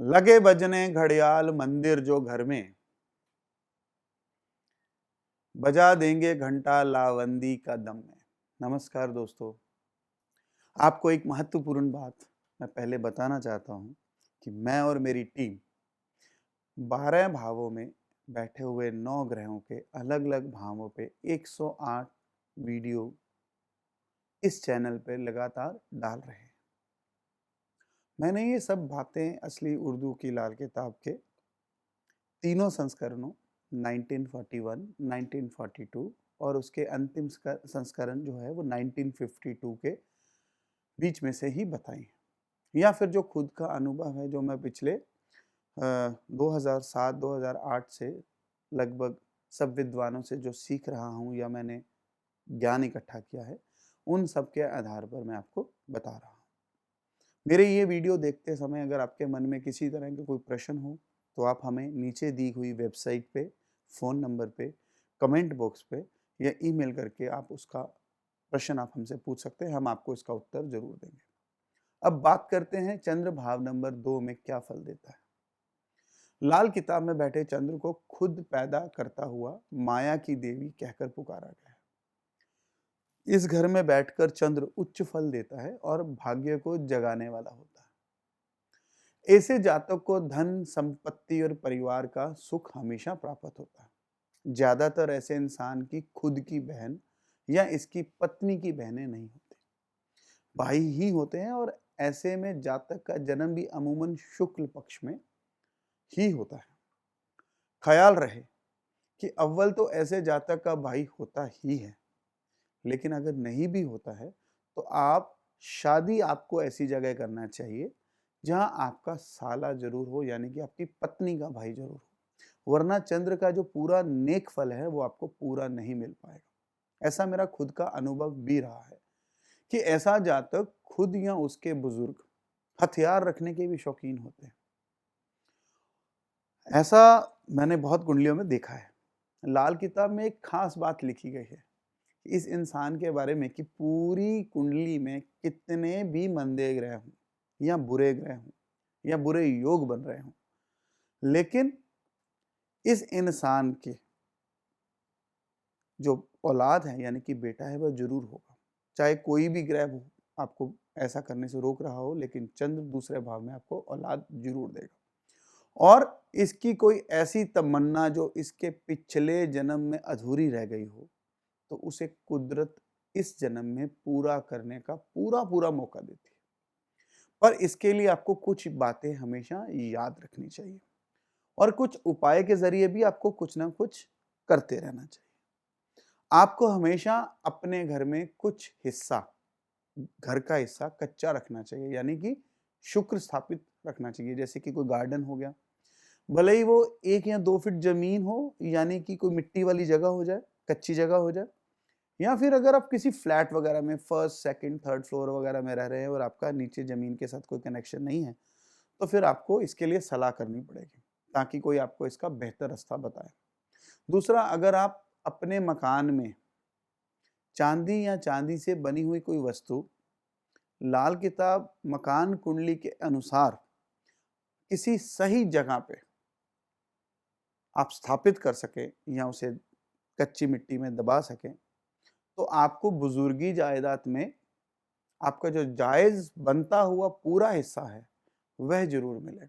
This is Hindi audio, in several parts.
लगे बजने घड़ियाल मंदिर जो घर में, बजा देंगे घंटा लावंदी का दम में। नमस्कार दोस्तों, आपको एक महत्वपूर्ण बात मैं पहले बताना चाहता हूं कि मैं और मेरी टीम 12 भावों में बैठे हुए 9 ग्रहों के अलग अलग भावों पे 108 वीडियो इस चैनल पे लगातार डाल रहे हैं। मैंने ये सब बातें असली उर्दू की लाल किताब के तीनों संस्करणों 1941, 1942 और उसके अंतिम संस्करण जो है वो 1952 के बीच में से ही बताई हैं, या फिर जो खुद का अनुभव है जो मैं पिछले 2007-2008 से लगभग सब विद्वानों से जो सीख रहा हूँ या मैंने ज्ञान इकट्ठा किया है, उन सब के आधार पर मैं आपको बता रहा हूँ। मेरे ये वीडियो देखते समय अगर आपके मन में किसी तरह के कोई प्रश्न हो तो आप हमें नीचे दी हुई वेबसाइट पे, फ़ोन नंबर पे, कमेंट बॉक्स पे या ईमेल करके आप उसका प्रश्न आप हमसे पूछ सकते हैं। हम आपको इसका उत्तर ज़रूर देंगे। अब बात करते हैं चंद्र भाव नंबर 2 में क्या फल देता है। लाल किताब में बैठे चंद्र को खुद पैदा करता हुआ माया की देवी कहकर पुकारा गया है। इस घर में बैठकर चंद्र उच्च फल देता है और भाग्य को जगाने वाला होता है। ऐसे जातक को धन, संपत्ति और परिवार का सुख हमेशा प्राप्त होता है। ज्यादातर ऐसे इंसान की खुद की बहन या इसकी पत्नी की बहनें नहीं होती, भाई ही होते हैं, और ऐसे में जातक का जन्म भी अमूमन शुक्ल पक्ष में ही होता है। ख्याल रहे कि अव्वल तो ऐसे जातक का भाई होता ही है, लेकिन अगर नहीं भी होता है तो आप शादी आपको ऐसी जगह करना चाहिए जहां आपका साला जरूर हो, यानी कि आपकी पत्नी का भाई जरूर हो, वरना चंद्र का जो पूरा नेक फल है वो आपको पूरा नहीं मिल पाएगा। ऐसा मेरा खुद का अनुभव भी रहा है कि ऐसा जातक खुद या उसके बुजुर्ग हथियार रखने के भी शौकीन होते हैं। ऐसा मैंने बहुत कुंडलियों में देखा है। लाल किताब में एक खास बात लिखी गई है इस इंसान के बारे में कि पूरी कुंडली में कितने भी मंदे ग्रह हों या बुरे ग्रह हों या बुरे योग बन रहे हों, लेकिन इस इंसान के जो औलाद है यानी कि बेटा है वह जरूर होगा। चाहे कोई भी ग्रह हो आपको ऐसा करने से रोक रहा हो, लेकिन चंद्र दूसरे भाव में आपको औलाद जरूर देगा। और इसकी कोई ऐसी तमन्ना जो इसके पिछले जन्म में अधूरी रह गई हो तो उसे कुदरत इस जन्म में पूरा करने का पूरा पूरा मौका देती है। पर इसके लिए आपको कुछ बातें हमेशा याद रखनी चाहिए और कुछ उपाय के जरिए भी आपको कुछ ना कुछ करते रहना चाहिए। आपको हमेशा अपने घर में कुछ हिस्सा, घर का हिस्सा कच्चा रखना चाहिए, यानी कि शुक्र स्थापित रखना चाहिए। जैसे कि कोई गार्डन हो गया, भले ही वो 1 या 2 फीट जमीन हो, यानी कि कोई मिट्टी वाली जगह हो जाए, कच्ची जगह हो जाए, या फिर अगर आप किसी फ्लैट वगैरह में फर्स्ट, सेकंड, थर्ड फ्लोर वगैरह में रह रहे हैं और आपका नीचे जमीन के साथ कोई कनेक्शन नहीं है, तो फिर आपको इसके लिए सलाह करनी पड़ेगी ताकि कोई आपको इसका बेहतर रास्ता बताए। दूसरा, अगर आप अपने मकान में चांदी या चांदी से बनी हुई कोई वस्तु लाल किताब मकान कुंडली के अनुसार किसी सही जगह पे आप स्थापित कर सके या उसे कच्ची मिट्टी में दबा सकें, तो आपको बुजुर्गी जायदाद में आपका जो जायज बनता हुआ पूरा हिस्सा है वह जरूर मिलेगा।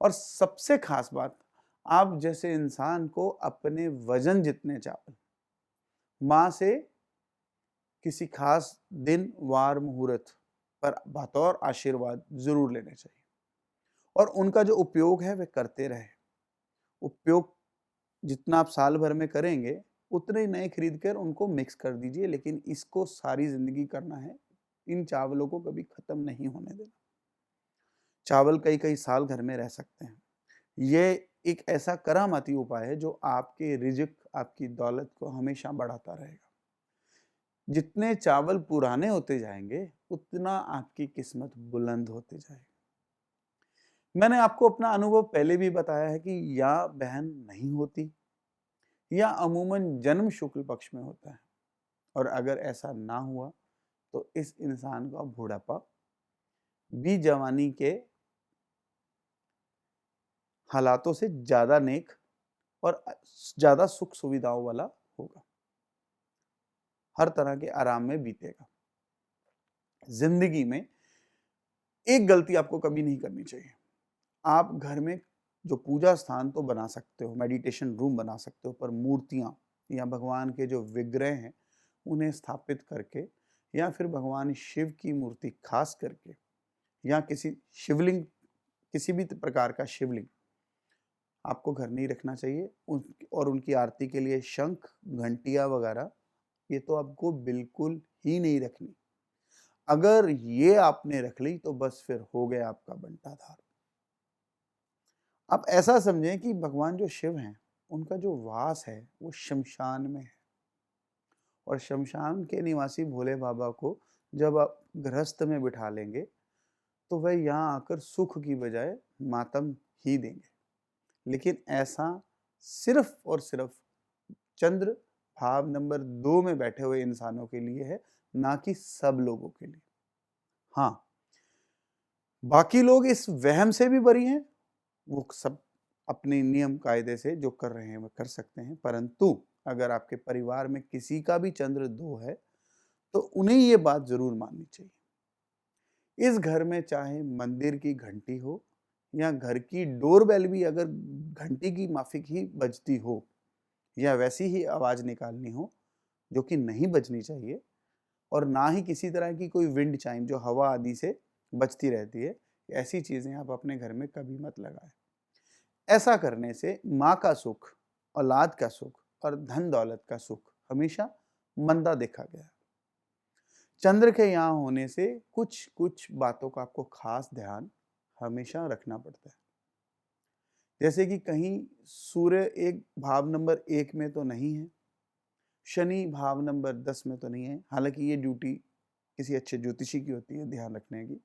और सबसे खास बात, आप जैसे इंसान को अपने वजन जितने चावल माँ से किसी खास दिन, वार, मुहूर्त पर बतौर आशीर्वाद जरूर लेने चाहिए और उनका जो उपयोग है वह करते रहे। उपयोग जितना आप साल भर में करेंगे उतने ही नए खरीद कर उनको मिक्स कर दीजिए, लेकिन इसको सारी जिंदगी करना है। इन चावलों को कभी खत्म नहीं होने देना। चावल कई कई साल घर में रह सकते हैं। ये एक ऐसा करामाती उपाय है जो आपके रिज़्क, आपकी दौलत को हमेशा बढ़ाता रहेगा। जितने चावल पुराने होते जाएंगे उतना आपकी किस्मत बुलंद होते जाएगी। मैंने आपको अपना अनुभव पहले भी बताया है कि या बहन नहीं होती या अमूमन जन्म शुक्ल पक्ष में होता है, और अगर ऐसा ना हुआ तो इस इंसान का बुढ़ापा भी जवानी के हालातों से ज़्यादा नेक और ज़्यादा सुख सुविधाओं वाला होगा, हर तरह के आराम में बीतेगा। जिंदगी में एक गलती आपको कभी नहीं करनी चाहिए। आप घर में जो पूजा स्थान तो बना सकते हो, मेडिटेशन रूम बना सकते हो, पर मूर्तियां या भगवान के जो विग्रह हैं उन्हें स्थापित करके, या फिर भगवान शिव की मूर्ति खास करके, या किसी शिवलिंग, किसी भी प्रकार का शिवलिंग आपको घर नहीं रखना चाहिए। और उनकी आरती के लिए शंख, घंटियां वगैरह ये तो आपको बिल्कुल ही नहीं रखनी। अगर ये आपने रख ली तो बस फिर हो गया आपका बंटाधार। आप ऐसा समझें कि भगवान जो शिव हैं उनका जो वास है वो शमशान में है, और शमशान के निवासी भोले बाबा को जब आप गृहस्थ में बिठा लेंगे तो वह यहाँ आकर सुख की बजाय मातम ही देंगे। लेकिन ऐसा सिर्फ और सिर्फ चंद्र भाव नंबर 2 में बैठे हुए इंसानों के लिए है, ना कि सब लोगों के लिए। हाँ, बाकी लोग इस वहम से भी बरी हैं, वो सब अपने नियम कायदे से जो कर रहे हैं वो कर सकते हैं। परंतु अगर आपके परिवार में किसी का भी चंद्र 2 है तो उन्हें ये बात जरूर माननी चाहिए। इस घर में चाहे मंदिर की घंटी हो या घर की डोरबेल भी अगर घंटी की माफिक ही बजती हो या वैसी ही आवाज निकालनी हो जो कि नहीं बजनी चाहिए, और ना ही किसी तरह की कोई विंड चाइम जो हवा आदि से बजती रहती है, ऐसी चीजें आप अपने घर में कभी मत लगाएं। ऐसा करने से माँ का सुख, औलाद का सुख और धन दौलत का सुख हमेशा मंदा देखा गया। चंद्र के यहाँ होने से कुछ कुछ बातों का आपको खास ध्यान हमेशा रखना पड़ता है। जैसे कि कहीं सूर्य एक भाव नंबर 1 में तो नहीं है, शनि भाव नंबर 10 में तो नहीं है, हालांकि ये ड्यूटी किसी अच्छे ज्योतिषी की होती है ध्यान रखने की।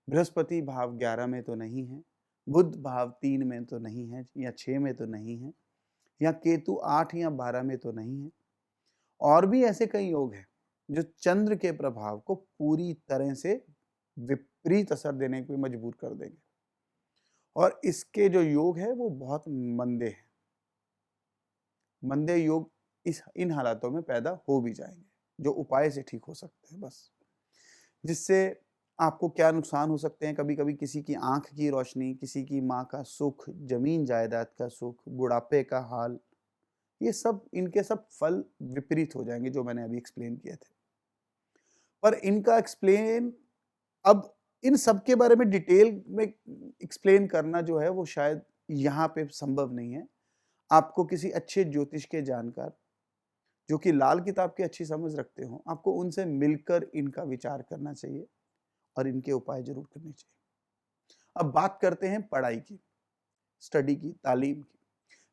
बृहस्पति भाव 11 में तो नहीं है, बुध भाव 3 में तो नहीं है या 6 में तो नहीं है, या केतु 8 या 12 में तो नहीं है। और भी ऐसे कई योग हैं जो चंद्र के प्रभाव को पूरी तरह से विपरीत असर देने पे मजबूर कर देंगे, और इसके जो योग है वो बहुत मंदे हैं। मंदे योग इन हालातों में पैदा हो भी जाएंगे जो उपाय से ठीक हो सकते हैं बस। जिससे आपको क्या नुकसान हो सकते हैं, कभी कभी किसी की आंख की रोशनी, किसी की माँ का सुख, जमीन जायदाद का सुख, बुढ़ापे का हाल, ये सब इनके सब फल विपरीत हो जाएंगे जो मैंने अभी एक्सप्लेन किए थे। पर इनका एक्सप्लेन, अब इन सब के बारे में डिटेल में एक्सप्लेन करना जो है वो शायद यहाँ पे संभव नहीं है। आपको किसी अच्छे ज्योतिष के जानकार जो कि लाल किताब की अच्छी समझ रखते हो, आपको उनसे मिलकर इनका विचार करना चाहिए और इनके उपाय जरूर करने चाहिए। अब बात करते हैं पढ़ाई की, स्टडी की, तालीम की।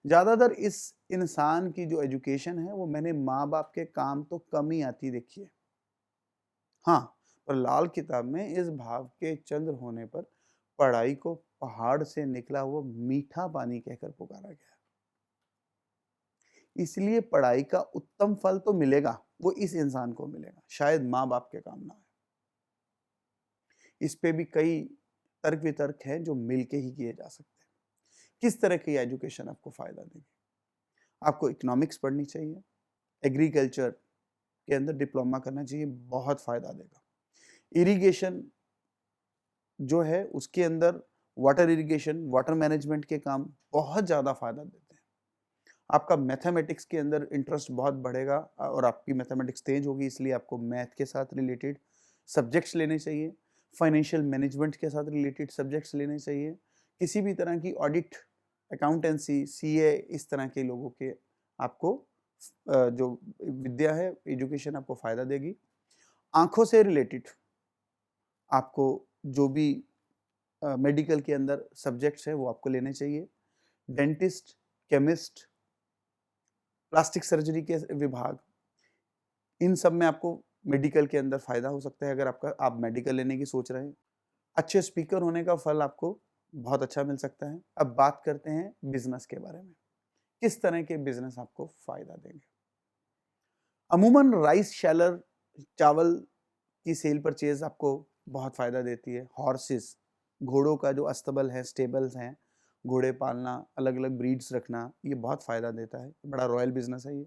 ज्यादातर इस इंसान की जो एजुकेशन है वो मैंने माँ बाप के काम तो कम ही आती देखी है। हाँ, पर लाल किताब में इस भाव के चंद्र होने पर पढ़ाई को पहाड़ से निकला हुआ मीठा पानी कहकर पुकारा गया। इसलिए पढ़ाई का उत्तम फल तो मिलेगा, वो इस इंसान को मिलेगा, शायद माँ बाप के काम ना आए। इस पे भी कई तर्क वितर्क हैं जो मिलके ही किए जा सकते हैं। किस तरह की एजुकेशन आपको फायदा देगी? आपको इकोनॉमिक्स पढ़नी चाहिए, एग्रीकल्चर के अंदर डिप्लोमा करना चाहिए, बहुत फायदा देगा। इरिगेशन जो है उसके अंदर वाटर इरिगेशन, वाटर मैनेजमेंट के काम बहुत ज़्यादा फायदा देते हैं। आपका मैथमेटिक्स के अंदर इंटरेस्ट बहुत बढ़ेगा और आपकी मैथमेटिक्स तेज होगी, इसलिए आपको मैथ के साथ रिलेटेड सब्जेक्ट्स लेने चाहिए, फाइनेंशियल मैनेजमेंट के साथ रिलेटेड सब्जेक्ट्स लेने चाहिए। किसी भी तरह की ऑडिट, अकाउंटेंसी, सीए, इस तरह के लोगों के आपको जो विद्या है, एजुकेशन आपको फायदा देगी। आंखों से रिलेटेड आपको जो भी मेडिकल के अंदर सब्जेक्ट्स है वो आपको लेने चाहिए। डेंटिस्ट, केमिस्ट, प्लास्टिक सर्जरी के विभाग, इन सब में आपको मेडिकल के अंदर फायदा हो सकता है अगर आप मेडिकल लेने की सोच रहे हैं। अच्छे स्पीकर होने का फल आपको बहुत अच्छा मिल सकता है। अब बात करते हैं बिजनेस के बारे में, किस तरह के बिजनेस आपको फायदा देंगे। अमूमन राइस शैलर, चावल की सेल परचेज आपको बहुत फायदा देती है। हॉर्सेस, घोड़ों का जो अस्तबल है, स्टेबल्स हैं, घोड़े पालना, अलग-अलग ब्रीड्स रखना, ये बहुत फ़ायदा देता है, बड़ा रॉयल बिज़नेस है ये।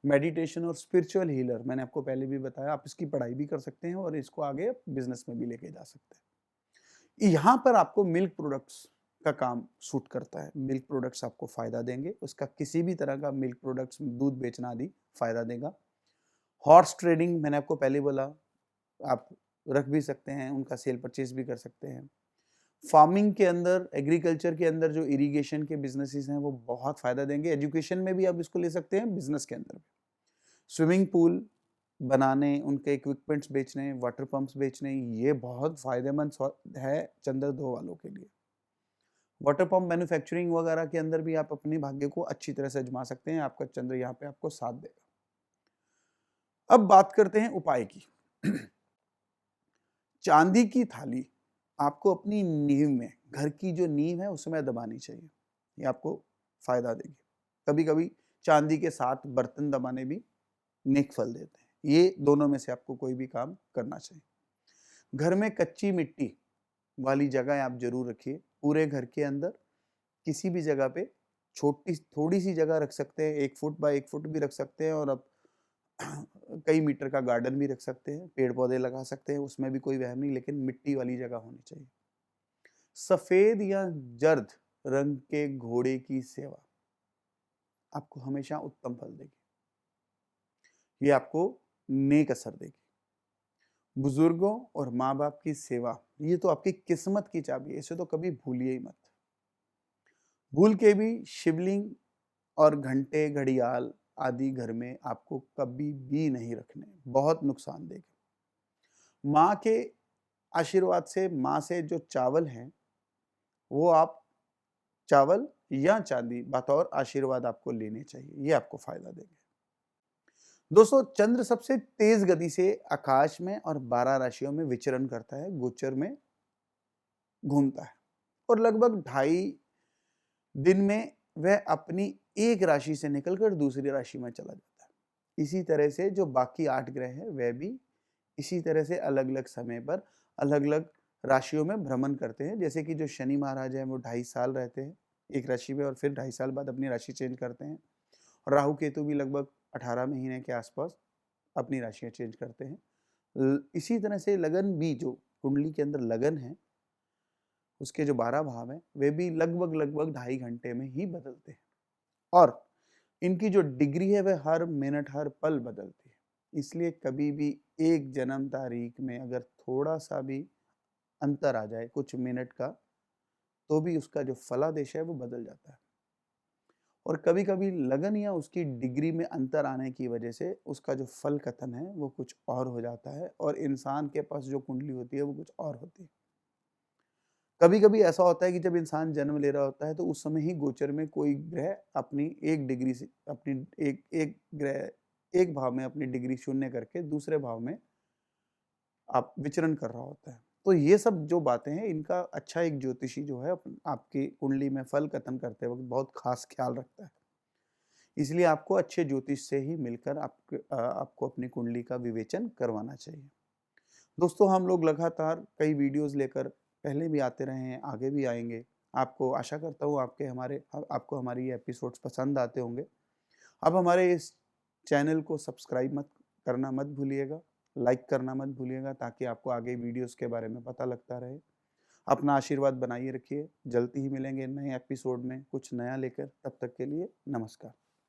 मेडिटेशन और स्पिरिचुअल हीलर मैंने आपको पहले भी बताया, आप इसकी पढ़ाई भी कर सकते हैं और इसको आगे बिज़नेस में भी लेके जा सकते हैं। यहाँ पर आपको मिल्क प्रोडक्ट्स का काम सूट करता है। मिल्क प्रोडक्ट्स आपको फ़ायदा देंगे, उसका किसी भी तरह का मिल्क प्रोडक्ट्स, दूध बेचना आदि फ़ायदा देगा। हॉर्स ट्रेडिंग मैंने आपको पहले बोला, आप रख भी सकते हैं, उनका सेल परचेज़ भी कर सकते हैं। फार्मिंग के अंदर, एग्रीकल्चर के अंदर जो इरिगेशन के बिज़नेसेस हैं, वो बहुत फ़ायदा देंगे। एजुकेशन में भी आप इसको ले सकते हैं, बिज़नेस के अंदर भी। स्विमिंग पूल बनाने, उनके इक्विपमेंट्स बेचने, वाटर पंप्स बेचने, ये बहुत फ़ायदेमंद है चंद्र 2 वालों के लिए। वाटर पंप मैन्युफैक्चरिंग वगैरह के अंदर भी आप अपने भाग्य को अच्छी तरह से आजमा सकते हैं, आपका चंद्र यहाँ पे आपको साथ देगा। अब बात करते हैं उपाय की। चांदी की थाली आपको अपनी नींव में, घर की जो नींव है उसमें दबानी चाहिए, ये आपको फायदा देगी। कभी-कभी चांदी के साथ बर्तन दबाने भी नेक फल देते हैं। ये दोनों में से आपको कोई भी काम करना चाहिए। घर में कच्ची मिट्टी वाली जगह आप जरूर रखिए। पूरे घर के अंदर किसी भी जगह पे छोटी थोड़ी सी जगह रख सकते हैं, 1 फुट बाय 1 फुट भी रख सकते हैं और अब कई मीटर का गार्डन भी रख सकते हैं, पेड़ पौधे लगा सकते हैं, उसमें भी कोई वहम नहीं, लेकिन मिट्टी वाली जगह होनी चाहिए। सफेद या जर्द रंग के घोड़े की सेवा आपको हमेशा उत्तम फल देगी, ये आपको नेक असर देगी। बुजुर्गों और माँ बाप की सेवा, ये तो आपकी किस्मत की चाबी है, इसे तो कभी भूलिए ही मत। भूल के भी शिवलिंग और घंटे घड़ियाल आदि घर में आपको कभी भी नहीं रखने, बहुत नुकसान देगा। माँ के आशीर्वाद से, माँ से जो चावल हैं वो आप चावल या चांदी बतौर आशीर्वाद आपको लेने चाहिए, ये आपको फायदा देंगे। दोस्तों, चंद्र सबसे तेज गति से आकाश में और 12 राशियों में विचरण करता है, गोचर में घूमता है और लगभग 2.5 दिन में वह अपनी एक राशि से निकलकर दूसरी राशि में चला जाता है। इसी तरह से जो बाकी 8 ग्रह हैं वह भी इसी तरह से अलग-अलग समय पर अलग-अलग राशियों में भ्रमण करते हैं। जैसे कि जो शनि महाराज हैं वो 2.5 साल रहते हैं एक राशि में और फिर 2.5 साल बाद अपनी राशि चेंज करते हैं। राहु केतु भी लगभग 18 महीने के आसपास अपनी राशियां चेंज करते हैं। इसी तरह से लगन भी, जो कुंडली के अंदर लगन है उसके जो 12 भाव हैं वे भी लगभग 2.5 घंटे में ही बदलते हैं और इनकी जो डिग्री है वह हर मिनट हर पल बदलती है। इसलिए कभी भी एक जन्म तारीख में अगर थोड़ा सा भी अंतर आ जाए कुछ मिनट का, तो भी उसका जो फलादेश है वो बदल जाता है। और कभी-कभी लगन या उसकी डिग्री में अंतर आने की वजह से उसका जो फल कथन है वो कुछ और हो जाता है और इंसान के पास जो कुंडली होती है वो कुछ और होती है। कभी-कभी ऐसा होता है कि जब इंसान जन्म ले रहा होता है तो उस समय ही गोचर में कोई ग्रह अपनी 1 डिग्री से अपनी एक एक ग्रह एक भाव में अपनी डिग्री शून्य करके दूसरे भाव में आप विचरण कर रहा होता है। तो ये सब जो बातें हैं इनका अच्छा एक ज्योतिषी जो है आपकी कुंडली में फल कथन करते वक्त बहुत खास ख्याल रखता है। इसलिए आपको अच्छे ज्योतिष से ही मिलकर आपको अपनी कुंडली का विवेचन करवाना चाहिए। दोस्तों, हम लोग लगातार कई वीडियोस लेकर पहले भी आते रहे हैं, आगे भी आएंगे। आपको आशा करता हूँ आपको हमारी ये एपिसोड्स पसंद आते होंगे। आप हमारे इस चैनल को सब्सक्राइब करना मत भूलिएगा, लाइक करना मत भूलिएगा ताकि आपको आगे वीडियोस के बारे में पता लगता रहे। अपना आशीर्वाद बनाइए रखिए। जल्दी ही मिलेंगे नए एपिसोड में कुछ नया लेकर। तब तक के लिए नमस्कार।